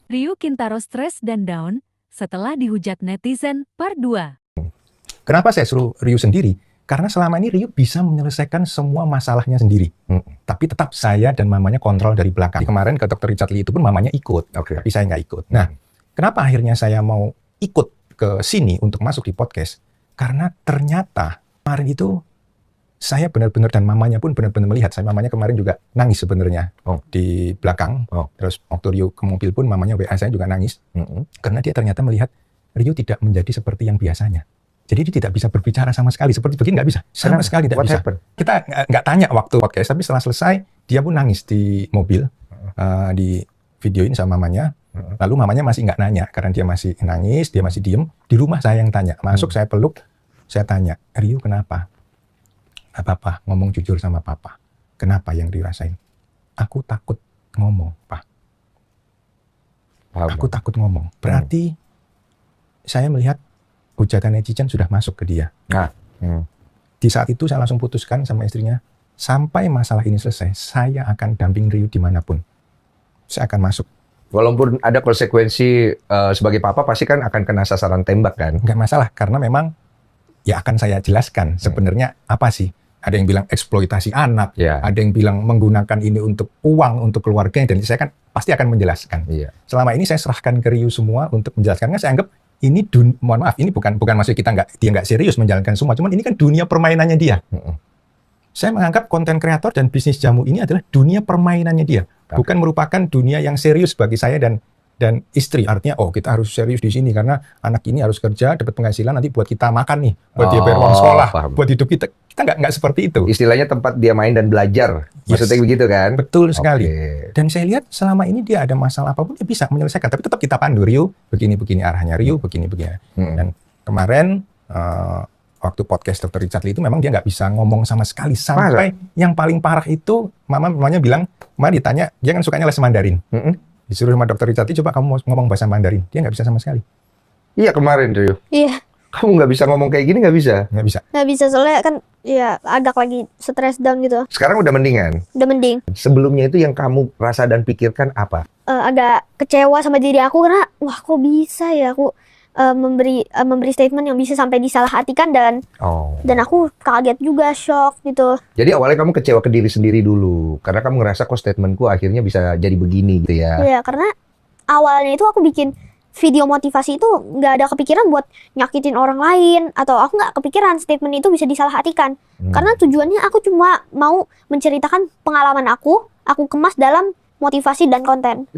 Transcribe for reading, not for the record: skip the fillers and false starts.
Ryu Kintaro stres dan down setelah dihujat netizen part 2. Kenapa saya suruh Ryu sendiri? Karena selama ini Ryu bisa menyelesaikan semua masalahnya sendiri. Tapi tetap saya dan mamanya kontrol dari belakang. Kemarin ke Dr. Richard Lee itu pun mamanya ikut, tapi saya nggak ikut. Nah, kenapa akhirnya saya mau ikut ke sini untuk masuk di podcast? Karena ternyata kemarin itu saya benar-benar, dan mamanya pun benar-benar melihat. Mamanya kemarin juga nangis sebenarnya di belakang. Terus waktu Ryu ke mobil pun mamanya WA saya juga nangis. Karena dia ternyata melihat Ryu tidak menjadi seperti yang biasanya. Jadi dia tidak bisa berbicara sama sekali. Seperti begini nggak bisa. Sama sekali tidak bisa. Kita nggak tanya waktu podcast, tapi setelah selesai, dia pun nangis di mobil. Di videoin sama mamanya. Lalu mamanya masih nggak nanya, karena dia masih nangis, dia masih diem. Di rumah saya yang tanya. Masuk, saya peluk, saya tanya, Ryu kenapa? Apa-apa, ngomong jujur sama papa. Kenapa yang dirasain? Aku takut ngomong, Pak. Aku takut ngomong. Berarti saya melihat hujatan netizen sudah masuk ke dia. Di saat itu saya langsung putuskan sama istrinya, sampai masalah ini selesai, saya akan damping Ryu dimanapun. Saya akan masuk. Walaupun ada konsekuensi sebagai papa, pasti kan akan kena sasaran tembak kan? Nggak masalah, karena memang ya akan saya jelaskan sebenarnya apa sih. Ada yang bilang eksploitasi anak, ada yang bilang menggunakan ini untuk uang, untuk keluarganya, dan saya kan pasti akan menjelaskan. Selama ini saya serahkan ke Ryu semua untuk menjelaskan, karena saya anggap ini mohon maaf, ini bukan maksud kita dia nggak serius menjalankan semua, cuman ini kan dunia permainannya dia. Saya menganggap konten kreator dan bisnis jamu ini adalah dunia permainannya dia, bukan merupakan dunia yang serius bagi saya dan istri. Artinya, kita harus serius di sini karena anak ini harus kerja, dapat penghasilan nanti buat kita makan nih, buat dia bayar uang sekolah, buat hidup kita. Kita nggak seperti itu. Istilahnya tempat dia main dan belajar, maksudnya begitu kan? Betul sekali. Dan saya lihat selama ini dia ada masalah apapun dia bisa menyelesaikan, tapi tetap kita pandu, Ryu begini arahnya, Ryu begini. Dan kemarin waktu podcast Dr. Richard Lee itu memang dia nggak bisa ngomong sama sekali, sampai yang paling parah itu mamanya bilang, ditanya, dia kan sukanya les Mandarin. Disuruh sama Dr. Richard Lee, coba kamu ngomong bahasa Mandarin. Dia nggak bisa sama sekali. Iya kemarin, Ryu. Iya. Kamu nggak bisa ngomong kayak gini, nggak bisa? Nggak bisa. Nggak bisa, soalnya kan ya agak lagi stres down gitu. Sekarang udah mendingan? Udah mending. Sebelumnya itu yang kamu rasa dan pikirkan apa? Agak kecewa sama diri aku karena, wah kok bisa ya aku memberi statement yang bisa sampai disalahartikan, dan aku kaget juga, shock gitu. Jadi awalnya kamu kecewa ke diri sendiri dulu, karena kamu ngerasa kok statementku akhirnya bisa jadi begini gitu ya? Iya, karena awalnya itu aku bikin video motivasi itu nggak ada kepikiran buat nyakitin orang lain, atau aku nggak kepikiran statement itu bisa disalahartikan. Karena tujuannya aku cuma mau menceritakan pengalaman aku kemas dalam motivasi dan konten.